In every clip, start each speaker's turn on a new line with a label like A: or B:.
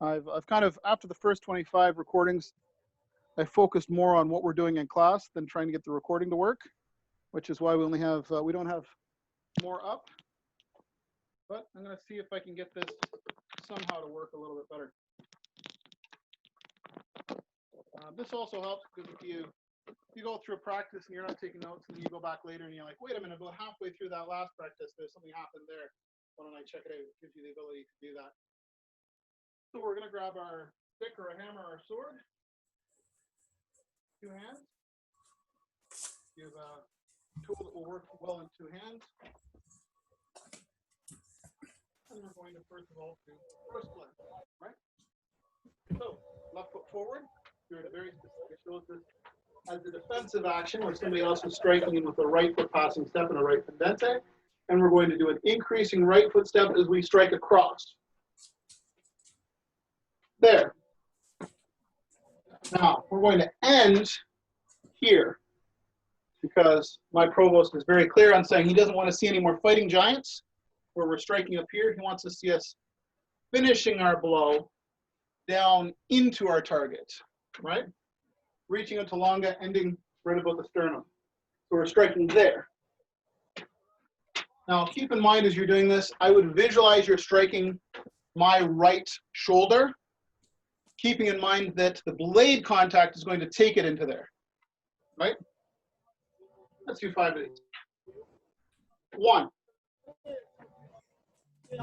A: I've kind of, after the first 25 recordings, I focused more on what we're doing in class than trying to get the recording to work, which is why we only have, we don't have more up. But I'm going to see if I can get this somehow to work a little bit better. This also helps because if you go through a practice and you're not taking notes and you go back later and you're like, wait a minute, about halfway through that last practice, there's something happened there. Why don't I check it out? It gives you the ability to do that. So we're going to grab our stick or a hammer or a sword. 2 hands. You have a tool that will work well in 2 hands. And we're going to first of all do first play, right? So left foot forward. You're at a very specific, it shows this as a defensive action where somebody else is striking in with a right foot passing step and a right pendente. And we're going to do an increasing right foot step as we strike across. There. Now, we're going to end here because my provost is very clear on saying he doesn't want to see any more fighting giants where we're striking up here. He wants to see us finishing our blow down into our target, right? Reaching out to longa, ending right about the sternum. So we're striking there. Now, keep in mind as you're doing this, I would visualize you're striking my right shoulder, keeping in mind that the blade contact is going to take it into there, right? Let's do 5 of these. 1, 2,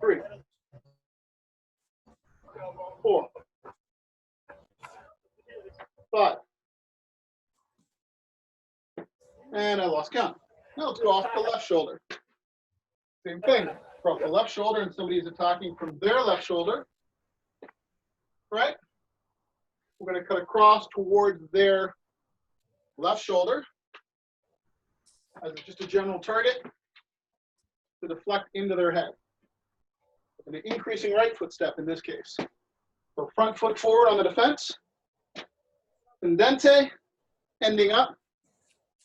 A: 3, 4, 5. And I lost count. Now let's go off the left shoulder. Same thing. Go off the left shoulder and somebody is attacking from their left shoulder, right? We're going to cut across towards their left shoulder as just a general target to deflect into their head. And an increasing right foot step in this case. So front foot forward on the defense, pendente, ending up,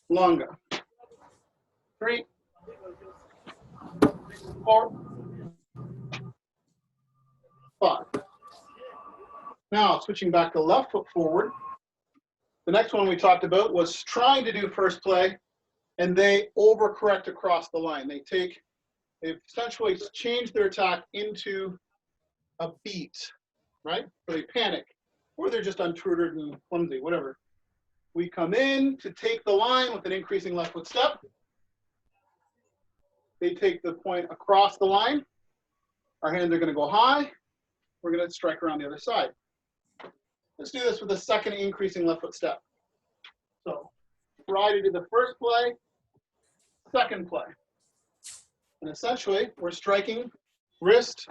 A: longa. 3, 4, 5. Now, switching back to left foot forward. The next one we talked about was trying to do first play, and they overcorrect across the line. They've essentially changed their attack into a beat, right? Or they panic, or they're just untutored and clumsy, whatever. We come in to take the line with an increasing left foot step. They take the point across the line. Our hands are going to go high. We're going to strike around the other side. Let's do this with a second increasing left foot step. So try to do the first play, second play. And essentially, we're striking wrist,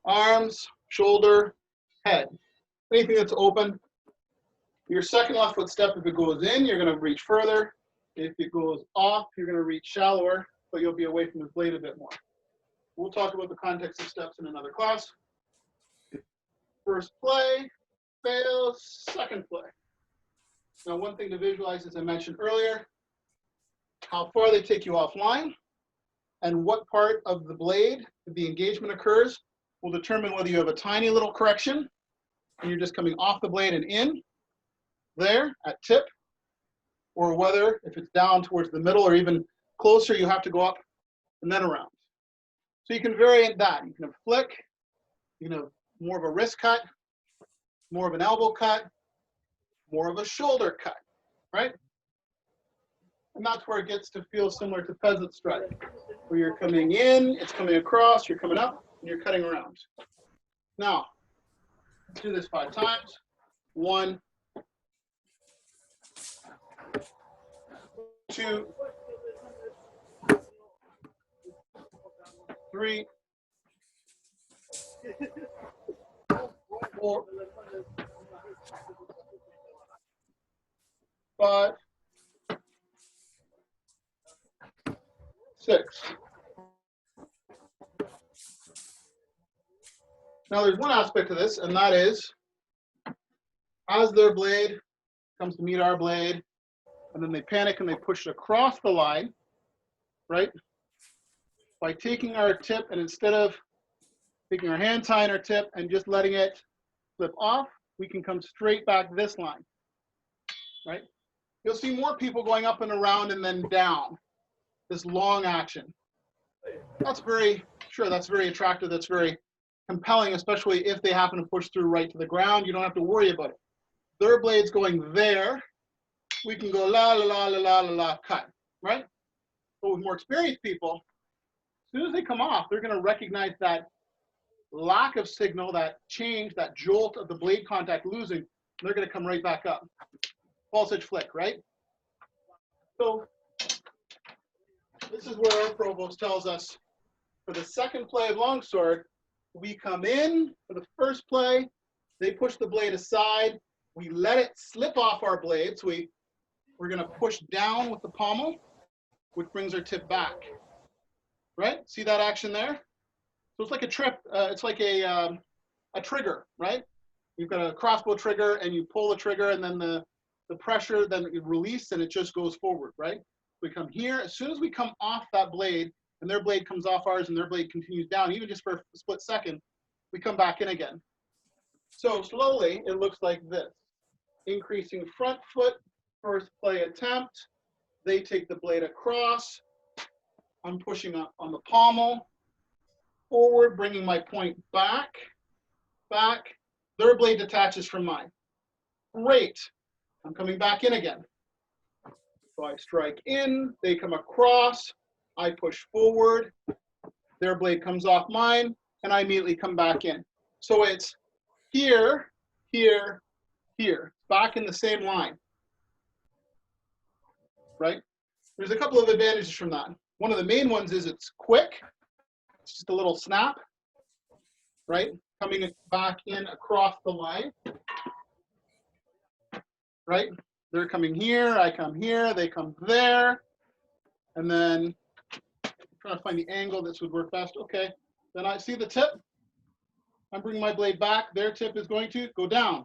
A: arms, shoulder, head. Anything that's open. Your second left foot step, if it goes in, you're going to reach further. If it goes off, you're going to reach shallower, but you'll be away from the blade a bit more. We'll talk about the context of steps in another class. First play, fails, second play. Now, one thing to visualize, as I mentioned earlier, how far they take you offline and what part of the blade the engagement occurs will determine whether you have a tiny little correction and you're just coming off the blade and in there at tip, or whether if it's down towards the middle or even closer, you have to go up and then around. So you can vary that. You can have flick, you can have more of a wrist cut, more of an elbow cut, more of a shoulder cut, right? And that's where it gets to feel similar to peasant strike, where you're coming in, it's coming across, you're coming up, and you're cutting around. Now, let's do this 5 times. 1, 2, 3, 4, 5, 6. Now there's one aspect to this, and that is, as their blade comes to meet our blade, and then they panic and they push it across the line, right? by taking our tip and instead of taking our hand, tying our tip and just letting it flip off, we can come straight back this line, right? You'll see more people going up and around and then down, this long action. That's very, sure, that's very attractive. That's very compelling, especially if they happen to push through right to the ground. You don't have to worry about it. Their blade's going there. We can go la, la, la, la, la, la, la, cut, right? But with more experienced people, as soon as they come off, they're going to recognize that lack of signal, that change, that jolt of the blade contact losing, and they're going to come right back up. False edge flick, right? So this is where our provost tells us for the second play of longsword, we come in for the first play, they push the blade aside, we let it slip off our blade, so we're going to push down with the pommel, which brings our tip back, right? See that action there? So it's like a trip, it's like a trigger, right? You've got a crossbow trigger and you pull the trigger and then the pressure, then it releases and it just goes forward, right? We come here, as soon as we come off that blade and their blade comes off ours and their blade continues down, even just for a split second, we come back in again. So slowly, it looks like this. Increasing front foot, first play attempt. They take the blade across. I'm pushing up on the pommel. Forward, bringing my point back. Back. Their blade detaches from mine. Great. I'm coming back in again. So I strike in, they come across, I push forward, their blade comes off mine, and I immediately come back in. So it's here, here, here, back in the same line, right? There's a couple of advantages from that. One of the main ones is it's quick, it's just a little snap, right? Coming back in across the line, right? They're coming here, I come here, they come there. And then I'm trying to find the angle this would work best. Okay, then I see the tip. I'm bringing my blade back. Their tip is going to go down.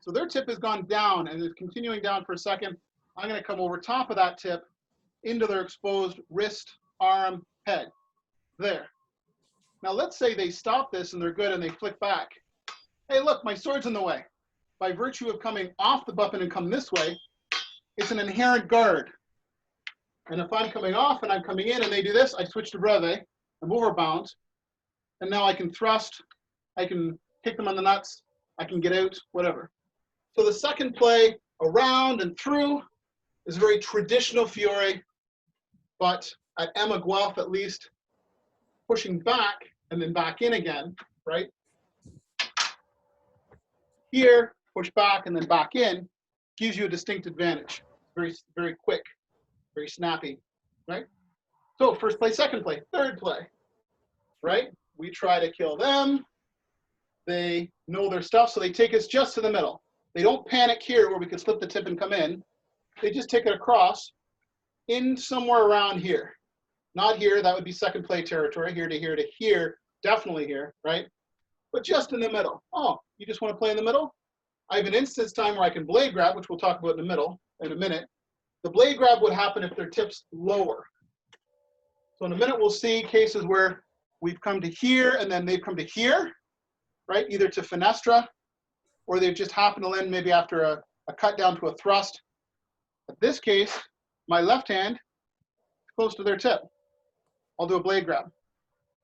A: So their tip has gone down and is continuing down for a second. I'm going to come over top of that tip into their exposed wrist, arm, head. There. Now let's say they stop this and they're good and they flick back. Hey, look, my sword's in the way. By virtue of coming off the weapon and come this way, it's an inherent guard. And if I'm coming off and I'm coming in and they do this, I switch to breve, I'm overbound, and now I can thrust, I can kick them on the nuts, I can get out, whatever. So the second play, around and through, is very traditional Fiore, but at Emma Guelph at least, pushing back and then back in again, right? Here, push back and then back in, gives you a distinct advantage. Very, very quick, very snappy, right? So first play, second play, third play, right? We try to kill them. They know their stuff, so they take us just to the middle. They don't panic here where we could slip the tip and come in. They just take it across in somewhere around here. Not here, that would be second play territory, here to here to here, definitely here, right? But just in the middle. Oh, you just want to play in the middle? I have an instance time where I can blade grab, which we'll talk about in a minute. The blade grab would happen if their tip's lower. So in a minute, we'll see cases where we've come to here and then they've come to here, right? Either to fenestra, or they've just happened to land maybe after a cut down to a thrust. In this case, my left hand is close to their tip. I'll do a blade grab.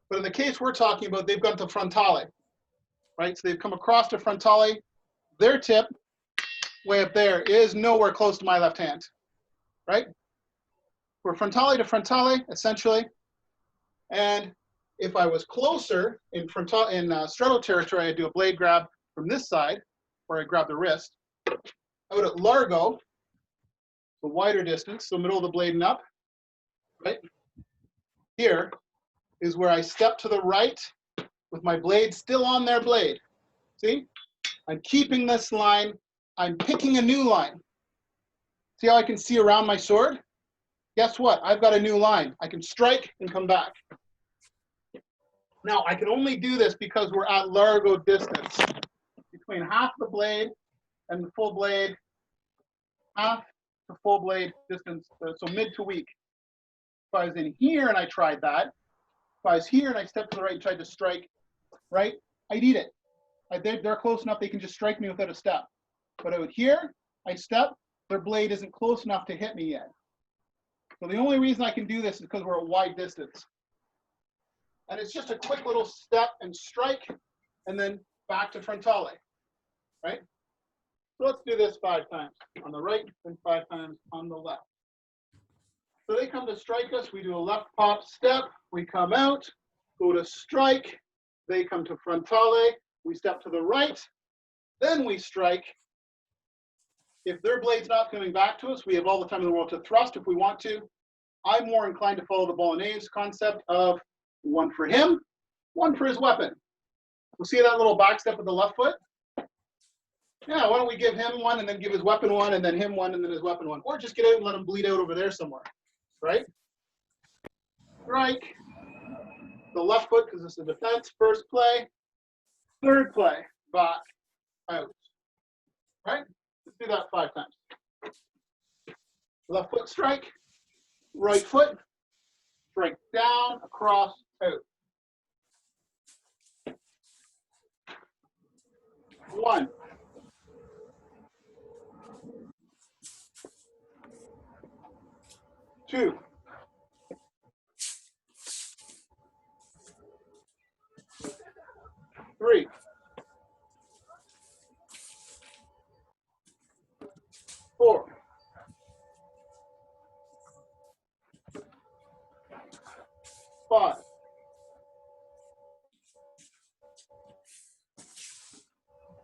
A: But in the case we're talking about, they've gone to frontale, right? So they've come across to frontale. Their tip, way up there, is nowhere close to my left hand, right? We're frontale to frontale, essentially. And if I was closer in straddle territory, I'd do a blade grab from this side, where I grab the wrist. I would at largo, the wider distance, so middle of the blade and up, right? Here is where I step to the right with my blade still on their blade. See? I'm keeping this line. I'm picking a new line. See how I can see around my sword? Guess what? I've got a new line. I can strike and come back. Now, I can only do this because we're at largo distance. Between half the blade and the full blade, half to full blade distance, so mid to weak. If I was in here and I tried that, if I was here and I stepped to the right and tried to strike, right, I'd eat it. They're close enough, they can just strike me without a step. But out here, I step, their blade isn't close enough to hit me yet. So the only reason I can do this is because we're at wide distance. And it's just a quick little step and strike, and then back to frontale, right? So let's do this 5 times on the right and 5 times on the left. So they come to strike us, we do a left pop step, we come out, go to strike, they come to frontale, we step to the right, then we strike. If their blade's not coming back to us, we have all the time in the world to thrust if we want to. I'm more inclined to follow the Bolognese concept of 1 for him, 1 for his weapon. We'll see that little back step with the left foot? Yeah, why don't we give him 1 and then give his weapon 1 and then him 1 and then his weapon 1. Or just get out and let him bleed out over there somewhere, right? Strike. The left foot, because this is defense, first play. Third play, back, out, right? Let's do that 5 times. Left foot strike, right foot, strike down, across, out. 1. 2. 3. 4. 5.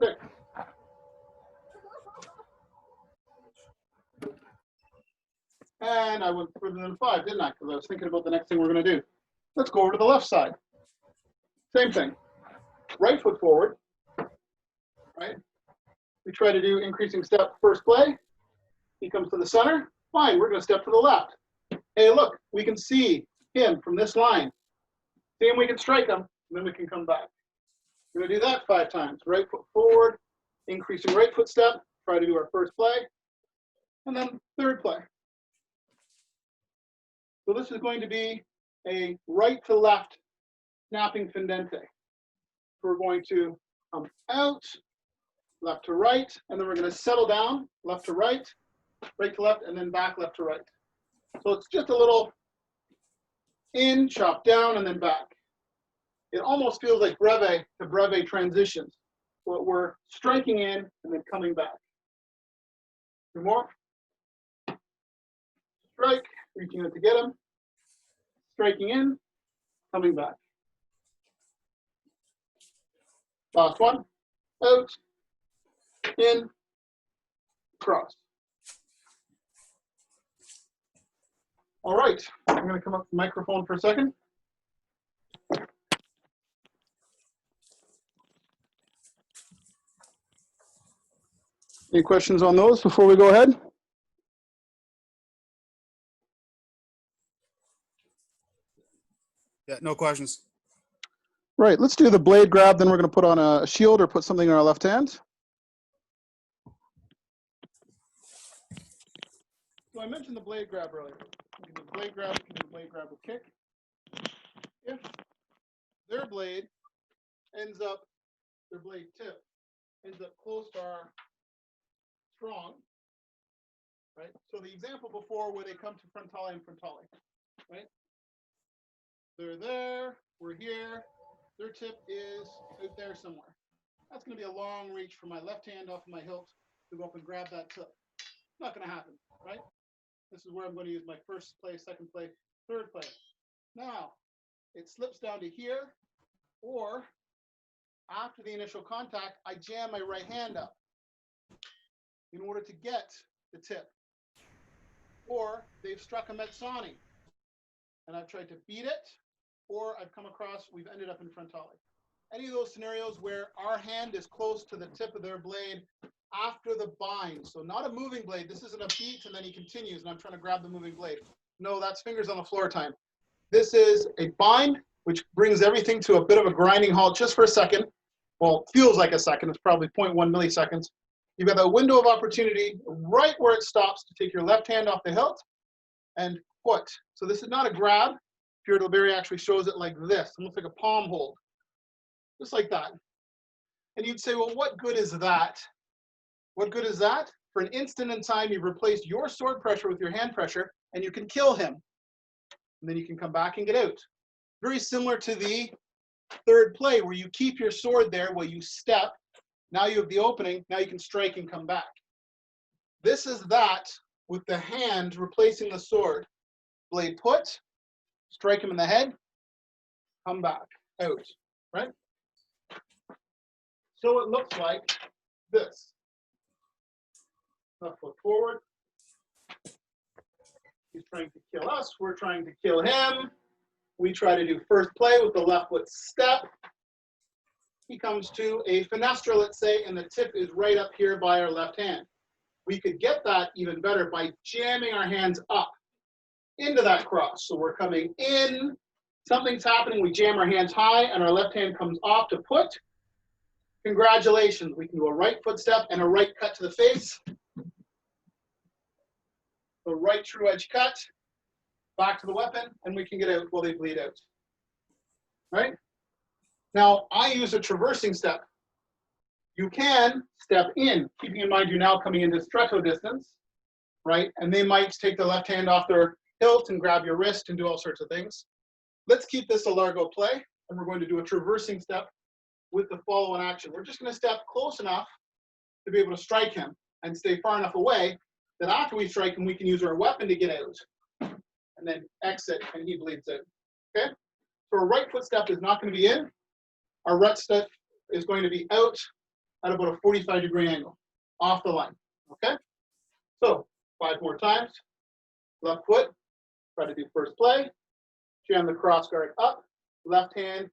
A: 6. And I went further than 5, didn't I? Because I was thinking about the next thing we're going to do. Let's go over to the left side. Same thing. Right foot forward, right? We try to do increasing step first play. He comes to the center. Fine, we're going to step to the left. Hey, look, we can see him from this line. See him, we can strike him, and then we can come back. We're going to do that 5 times. Right foot forward, increasing right foot step. Try to do our first play, and then third play. So this is going to be a right to left snapping fendente. We're going to come out, left to right, and then we're going to settle down, left to right to left, and then back left to right. So it's just a little in, chop down, and then back. It almost feels like breve to breve transitions. But we're striking in and then coming back. 2 more. Strike, reaching out to get him. Striking in, coming back. Last one. Out, in, cross. All right, I'm going to come up to the microphone for a second. Any questions on those before we go ahead?
B: Yeah, no questions.
A: Right, let's do the blade grab, then we're going to put on a shield or put something in our left hand. So I mentioned the blade grab earlier. You can do blade grab, you can do blade grab with kick. If their blade ends up, their blade tip ends up close to our strong, right? So the example before where they come to frontale and frontale, right? They're there, we're here, their tip is out there somewhere. That's going to be a long reach for my left hand off of my hilt to go up and grab that tip. Not going to happen, right? This is where I'm going to use my first play, second play, third play. Now, it slips down to here, or after the initial contact, I jam my right hand up in order to get the tip. Or they've struck a mezzani, and I've tried to beat it, or I've come across, we've ended up in frontale. Any of those scenarios where our hand is close to the tip of their blade after the bind. So not a moving blade. This isn't a beat and then he continues and I'm trying to grab the moving blade. No, that's fingers on the floor time. This is a bind, which brings everything to a bit of a grinding halt just for a second. Well, it feels like a second. It's probably 0.1 milliseconds. You've got a window of opportunity right where it stops to take your left hand off the hilt and put. So this is not a grab. Pierre Delberry actually shows it like this, almost like a palm hold, just like that. And you'd say, well, what good is that? What good is that? For an instant in time, you've replaced your sword pressure with your hand pressure, and you can kill him. And then you can come back and get out. Very similar to the third play, where you keep your sword there while you step. Now you have the opening. Now you can strike and come back. This is that with the hand replacing the sword. Blade put, strike him in the head, come back, out, right? So it looks like this. Left foot forward. He's trying to kill us. We're trying to kill him. We try to do first play with the left foot step. He comes to a fenestra, let's say, and the tip is right up here by our left hand. We could get that even better by jamming our hands up into that cross. So we're coming in, something's happening, we jam our hands high, and our left hand comes off to put. Congratulations, we can do a right foot step and a right cut to the face. The right true edge cut, back to the weapon, and we can get out while they bleed out. Right? Now, I use a traversing step. You can step in, keeping in mind you're now coming into stretto distance, right? And they might take the left hand off their hilt and grab your wrist and do all sorts of things. Let's keep this a largo play, and we're going to do a traversing step with the follow-on action. We're just going to step close enough to be able to strike him and stay far enough away that after we strike him, we can use our weapon to get out and then exit, and he bleeds out. Okay? So a right foot step is not going to be in. Our right step is going to be out at about a 45-degree angle, off the line. Okay? So 5 more times. Left foot, try to do first play. Jam the cross guard up. Left hand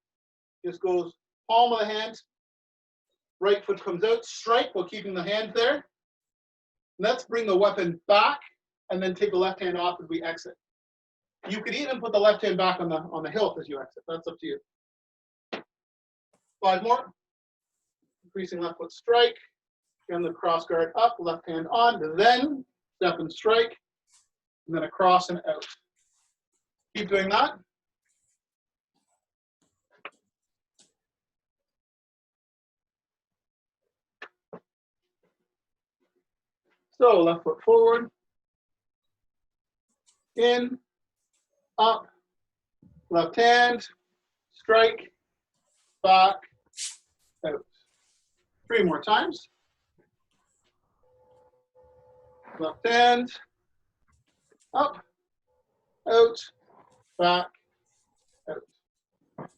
A: just goes palm of the hand. Right foot comes out, strike while keeping the hand there. Let's bring the weapon back and then take the left hand off as we exit. You could even put the left hand back on the hilt as you exit. That's up to you. 5 more. Increasing left foot strike. Jam the cross guard up, left hand on, then step and strike, and then across and out. Keep doing that. So left foot forward, in, up, left hand, strike, back, out. 3 more times. Left hand, up, out, back, out.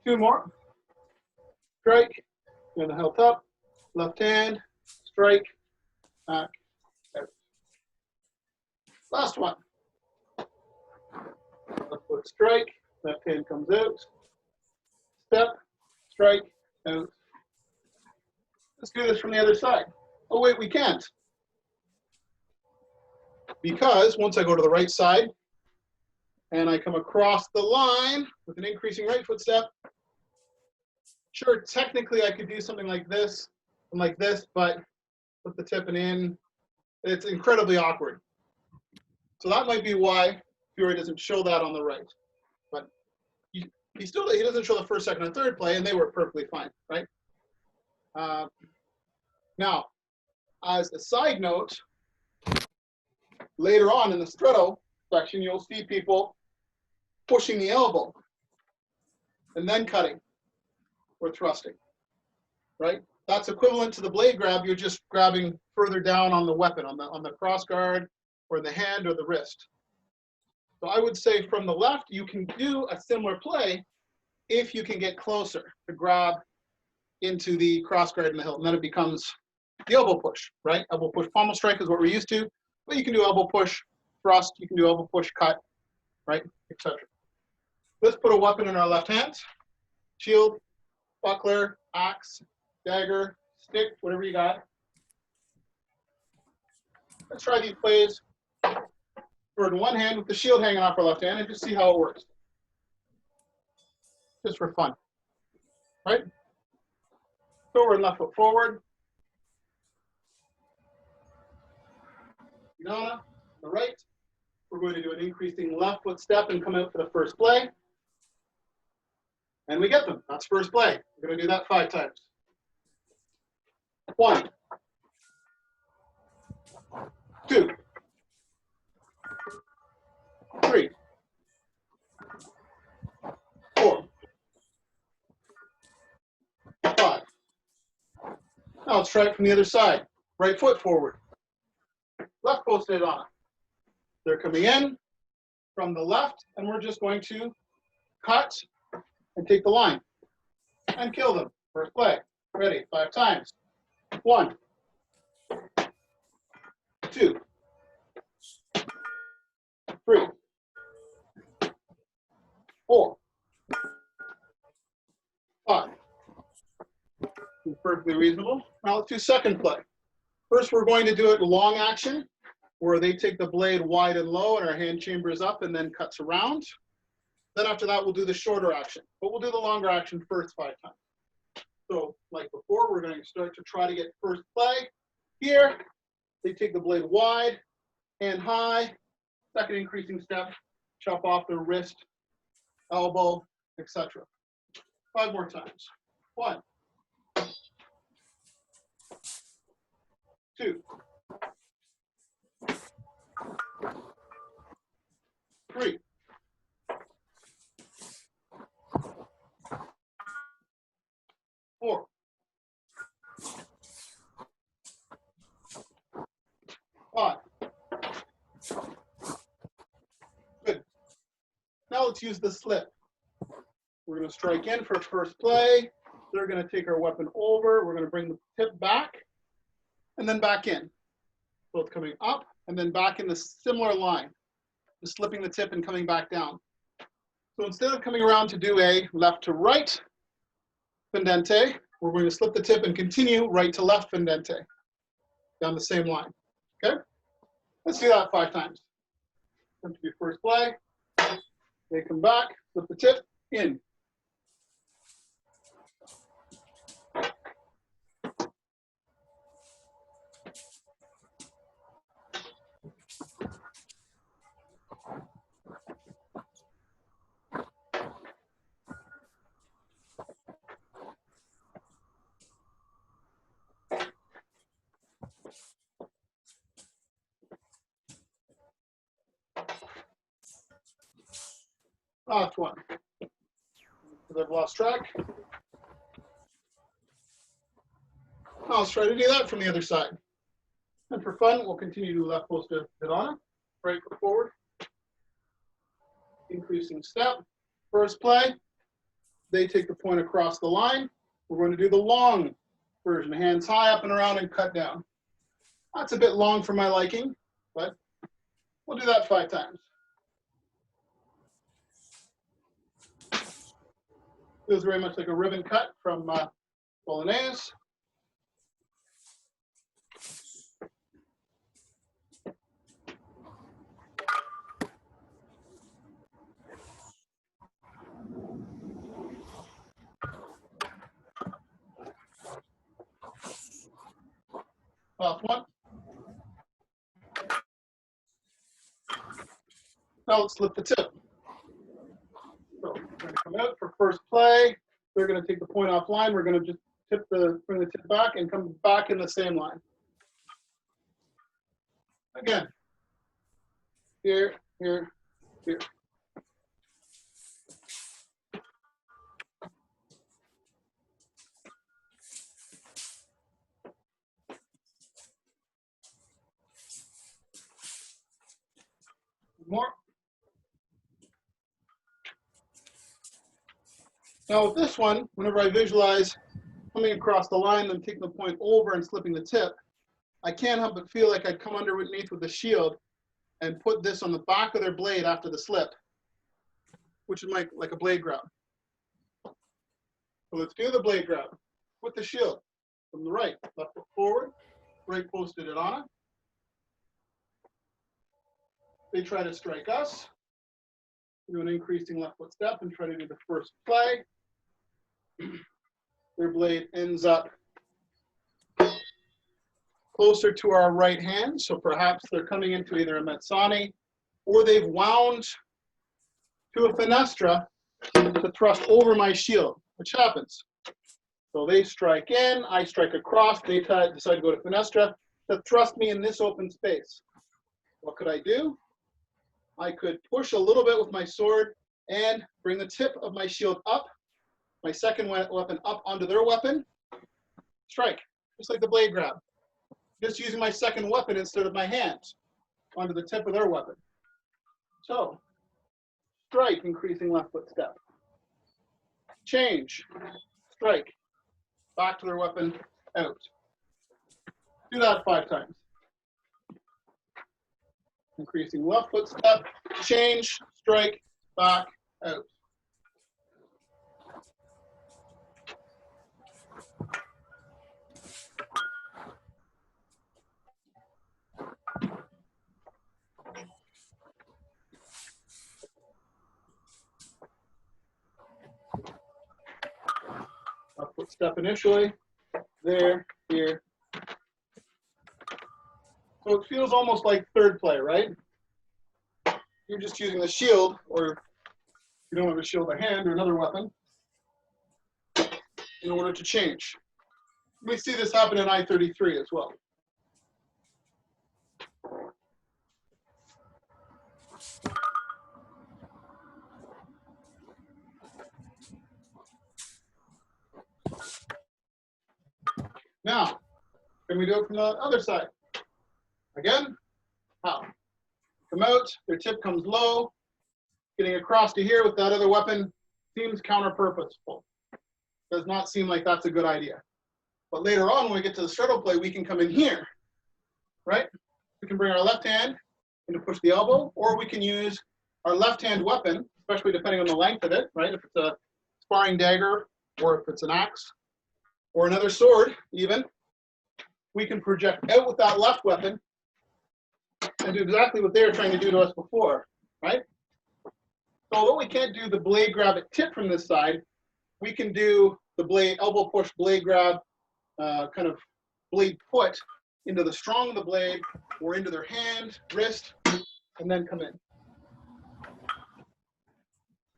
A: 2 more. Strike, and the hilt up, left hand, strike, back, out. Last one. Left foot strike, left hand comes out, step, strike, out. Let's do this from the other side. Oh wait, we can't. Because once I go to the right side and I come across the line with an increasing right foot step, sure, technically I could do something like this and like this, but with the tip and in, it's incredibly awkward. So that might be why Fiore doesn't show that on the right. But he doesn't show the first, second, and third play, and they work perfectly fine, right? Now, as a side note, later on in the stretto section, you'll see people pushing the elbow and then cutting or thrusting, right? That's equivalent to the blade grab. You're just grabbing further down on the weapon, on the cross guard or the hand or the wrist. So I would say from the left, you can do a similar play if you can get closer to grab into the cross guard and the hilt, and then it becomes the elbow push, right? Elbow push pommel strike is what we're used to, but you can do elbow push thrust, you can do elbow push cut, right, etc. Let's put a weapon in our left hand. Shield, buckler, axe, dagger, stick, whatever you got. Let's try these plays for in one hand with the shield hanging off our left hand and just see how it works. Just for fun, right? Forward, left foot forward. Inanna, the right, we're going to do an increasing left foot step and come out for the first play. And we get them. That's first play. We're going to do that 5 times. 1, 2, 3, 4, 5. Now let's try it from the other side. Right foot forward. Left posted on. They're coming in from the left, and we're just going to cut and take the line and kill them. First play. Ready? 5 times. 1, 2, 3, 4, 5. Perfectly reasonable. Now let's do second play. First, we're going to do it long action, where they take the blade wide and low and our hand chambers up and then cuts around. Then after that, we'll do the shorter action, but we'll do the longer action first 5 times. So like before, we're going to start to try to get first play. Here, they take the blade wide, hand high, second increasing step, chop off their wrist, elbow, etc. 5 more times. 1, 2, 3, 4, 5. Good. Now let's use the slip. We're going to strike in for first play. They're going to take our weapon over. We're going to bring the tip back and then back in. So it's coming up and then back in the similar line. Just slipping the tip and coming back down. So instead of coming around to do a left to right fendente, we're going to slip the tip and continue right to left fendente down the same line. Okay? Let's do that 5 times. Come to your first play. They come back, slip the tip, in. Last one. Because I've lost track. Now let's try to do that from the other side. And for fun, we'll continue to left posted Vedana. Right foot forward. Increasing step. First play. They take the point across the line. We're going to do the long version. Hands high, up and around, and cut down. That's a bit long for my liking, but we'll do that 5 times. Feels very much like a ribbon cut from Bolognese. Last one. Now let's lift the tip. So we're going to come out for first play. They're going to take the point off line. We're going to just bring the tip back and come back in the same line. Again. Here, here, here. More. Now with this one, whenever I visualize coming across the line and taking the point over and slipping the tip, I can't help but feel like I'd come underneath with the shield and put this on the back of their blade after the slip, which is like a blade grab. So let's do the blade grab with the shield from the right, left foot forward, right posted it on it. They try to strike us. Do an increasing left foot step and try to do the first play. Their blade ends up closer to our right hand, so perhaps they're coming into either a Mezzani or they've wound to a fenestra to thrust over my shield, which happens. So they strike in, I strike across, they decide to go to fenestra to thrust me in this open space. What could I do? I could push a little bit with my sword and bring the tip of my shield up, my second weapon up onto their weapon, strike, just like the blade grab. Just using my second weapon instead of my hands onto the tip of their weapon. So, strike, increasing left foot step. Change, strike, back to their weapon, out. Do that 5 times. Increasing left foot step, change, strike, back, out. Left foot step initially, there, here. So it feels almost like third play, right? You're just using the shield, or you don't have a shield, a hand, or another weapon, in order to change. We see this happen in I-33 as well. Now, can we do it from the other side? Again, how? Come out, their tip comes low, getting across to here with that other weapon seems counter-purposeful. Does not seem like that's a good idea. But later on, when we get to the straddle play, we can come in here, right? We can bring our left hand in to push the elbow, or we can use our left-hand weapon, especially depending on the length of it, right? If it's a sparring dagger, or if it's an axe, or another sword, even, we can project out with that left weapon and do exactly what they were trying to do to us before, right? So although we can't do the blade grab at tip from this side, we can do the blade, elbow push, blade grab, kind of blade put into the strong of the blade or into their hand, wrist, and then come in.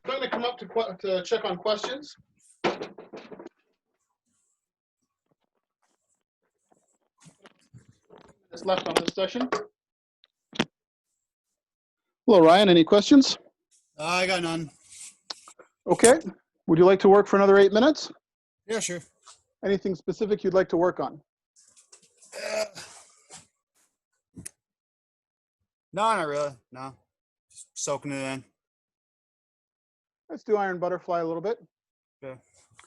A: So I'm going to come up to check on questions. That's left on this session. Hello, Ryan. Any questions?
B: I got none.
A: Okay. Would you like to work for another 8 minutes?
B: Yeah, sure.
A: Anything specific you'd like to work on?
B: No, not really. No. Just soaking it in.
A: Let's do iron butterfly a little bit.
B: Okay.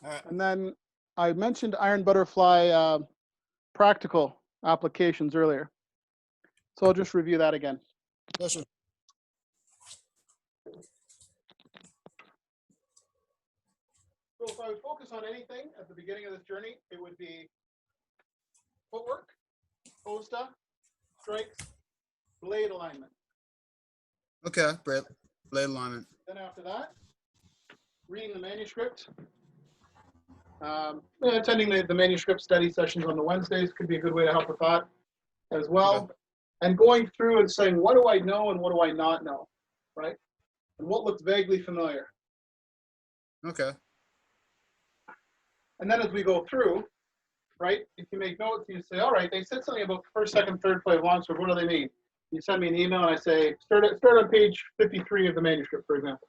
B: All right.
A: And then I mentioned iron butterfly practical applications earlier. So I'll just review that again.
B: Yeah, sure.
A: So if I would focus on anything at the beginning of this journey, it would be footwork, posta, strikes, blade alignment.
B: Okay, blade alignment.
A: Then after that, reading the manuscript. Attending the manuscript study sessions on the Wednesdays could be a good way to help with that as well.
B: Okay.
A: And going through and saying, what do I know and what do I not know, right? And what looks vaguely familiar.
B: Okay.
A: And then as we go through, right, if you make notes, you say, all right, they said something about first, second, third play of longsword. What do they mean? You send me an email and I say, start on page 53 of the manuscript, for example.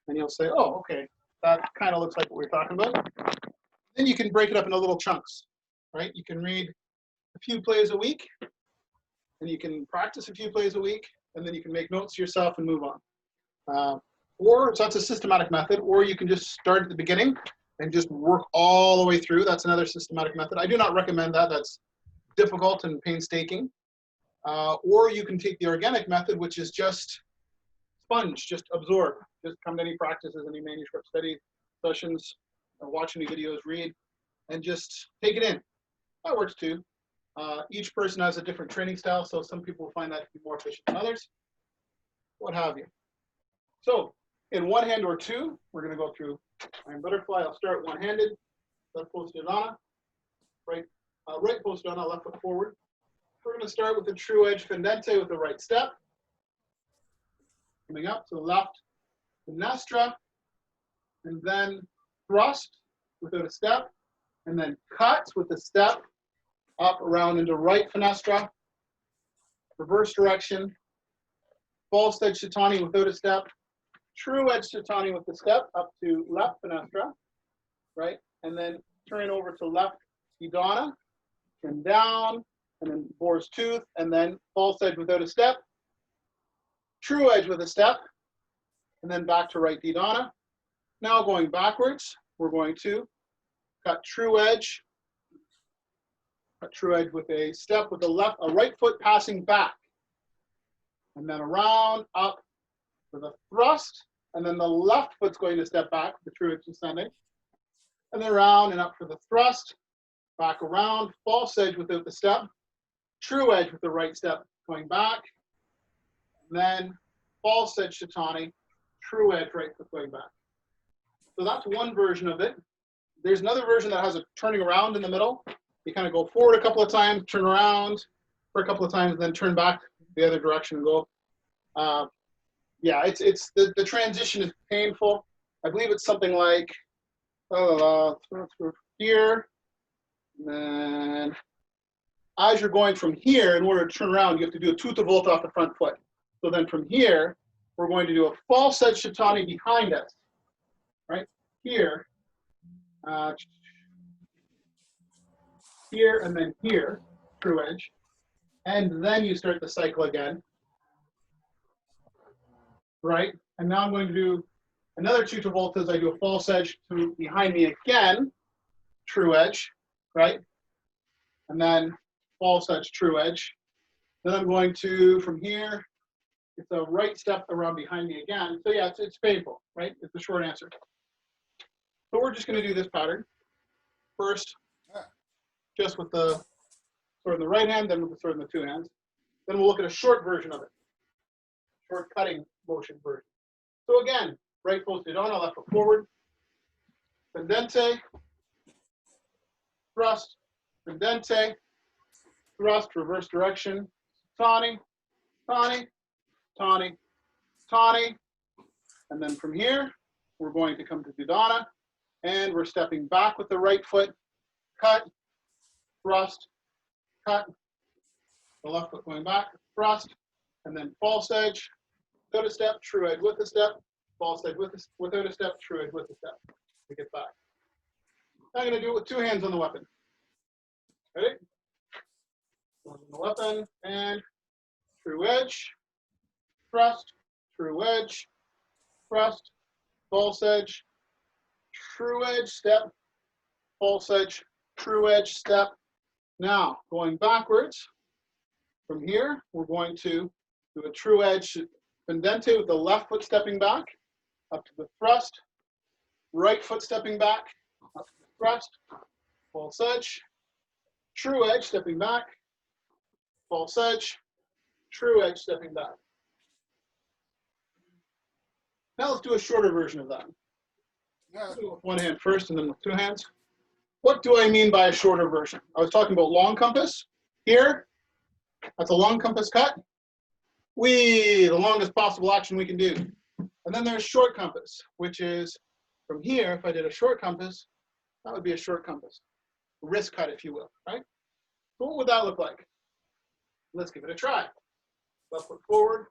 A: And you'll say, oh, okay, that kind of looks like what we're talking about. Then you can break it up into little chunks, right? You can read a few plays a week, and you can practice a few plays a week, and then you can make notes yourself and move on. So that's a systematic method, or you can just start at the beginning and just work all the way through. That's another systematic method. I do not recommend that. That's difficult and painstaking. Or you can take the organic method, which is just sponge, just absorb. Just come to any practices, any manuscript study sessions, watch any videos, read, and just take it in. That works too. Each person has a different training style, so some people will find that to be more efficient than others, what have you. So in one hand or two, we're going to go through iron butterfly. I'll start one-handed, left posterior, right posterior, left foot forward. We're going to start with the true edge fendente with the right step. coming up to the left, fenestra, and then thrust without a step, and then cut with the step, up, around into right fenestra, reverse direction, false edge Shitani without a step, true edge Shitani with the step, up to left fenestra, right? And then turn over to left Didana, and down, and then boar's tooth, and then false edge without a step, true edge with a step, and then back to right Didana. Now going backwards, we're going to cut true edge with a step with a right foot passing back, and then around, up with a thrust, and then the left foot's going to step back, the true edge descending, and then around and up for the thrust, back around, false edge without the step, true edge with the right step going back, and then false edge Shitani, true edge right foot going back. So that's one version of it. There's another version that has a turning around in the middle. You kind of go forward a couple of times, turn around for a couple of times, and then turn back the other direction and go. Yeah, it's the transition is painful. I believe it's something like here, and then as you're going from here, in order to turn around, you have to do a tuta volta off the front foot. So then from here, we're going to do a false edge Shitani behind us, right? Here, here, and then here, true edge. And then you start the cycle again, right? And now I'm going to do another tuta voltas. I do a false edge to behind me again, true edge, right? And then false edge, true edge. Then I'm going to, from here, it's a right step around behind me again. So yeah, it's painful, right? It's the short answer. So we're just going to do this pattern. First, just with the sword in the right hand, then with the sword in the two hands. Then we'll look at a short version of it. Short cutting motion version. So again, right foot Didana, left foot forward. Pendente, thrust, pendente, thrust, reverse direction, Tani, Tani, Tani, Tani. And then from here, we're going to come to Didana, and we're stepping back with the right foot, cut, thrust, cut, the left foot going back, thrust, and then false edge, without a step, true edge with a step, false edge without a step, true edge with a step to get back. I'm going to do it with two hands on the weapon. Ready? On the weapon, and true edge, thrust, true edge, thrust, false edge, true edge, step, false edge, true edge, step. Now, going backwards, from here, we're going to do a true edge pendente with the left foot stepping back, up to the thrust, right foot stepping back, up to the thrust, false edge, true edge stepping back, false edge, true edge stepping back. Now let's do a shorter version of that. Let's do it with one hand first and then with two hands. What do I mean by a shorter version? I was talking about long compass. Here, that's a long compass cut. The longest possible action we can do. And then there's short compass, which is from here, if I did a short compass, that would be a short compass. A wrist cut, if you will, right? So what would that look like? Let's give it a try. Left foot forward.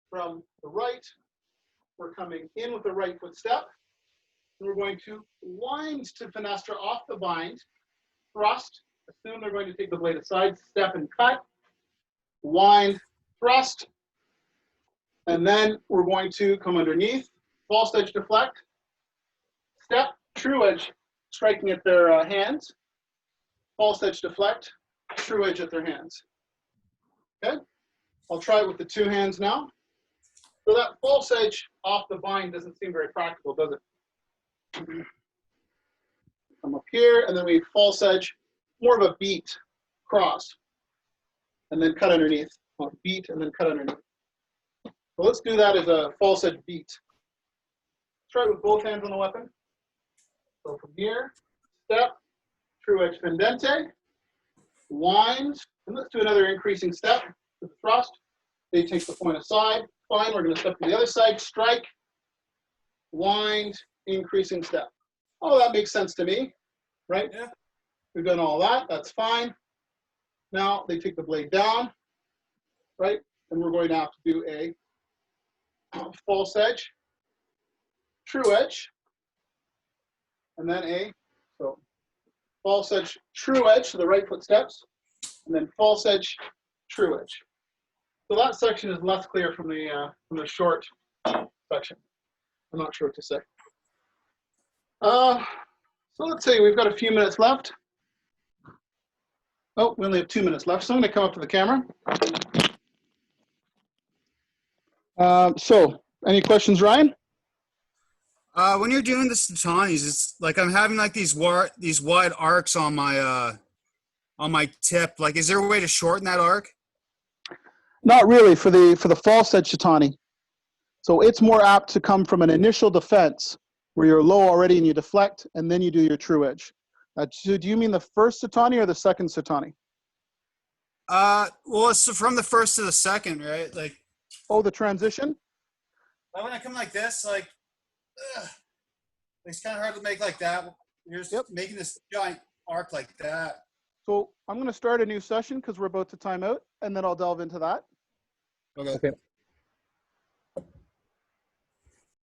A: From the right, we're coming in with the right foot step. And we're going to wind to fenestra off the bind, thrust, assume they're going to take the blade aside, step and cut, wind, thrust, and then we're going to come underneath, false edge deflect, step, true edge, striking at their hands, false edge deflect, true edge at their hands. Okay, I'll try it with the two hands now. So that false edge off the bind doesn't seem very practical, does it? Come up here, and then we false edge, more of a beat, cross, and then cut underneath. Well, beat and then cut underneath. So let's do that as a false edge beat. Try it with both hands on the weapon. So from here, step, true edge pendente, wind, and let's do another increasing step to the thrust. They take the point aside, fine. We're going to step to the other side, strike, wind, increasing step. Oh, that makes sense to me, right?
B: Yeah.
A: We've done all that. That's fine. Now they take the blade down, right? And we're going to have to do a false edge, true edge, and then so false edge, true edge, so the right foot steps, and then false edge, true edge. So that section is less clear from the short section. I'm not sure what to say. So let's see, we've got a few minutes left. Oh, we only have 2 minutes left, so I'm going to come up to the camera. So, any questions, Ryan?
B: When you're doing the Satanis, it's like I'm having like these wide arcs on my tip. Like, is there a way to shorten that arc?
A: Not really for the false edge Shatani. So it's more apt to come from an initial defense where you're low already and you deflect, and then you do your true edge. So do you mean the first Sataani or the second Sataani?
B: Well, it's from the first to the second, right? Like,
A: Oh, the transition?
B: when I come like this, like, it's kind of hard to make like that. You're just making this giant arc like that.
A: So I'm going to start a new session because we're about to time out, and then I'll delve into that.
B: Okay.
C: Okay.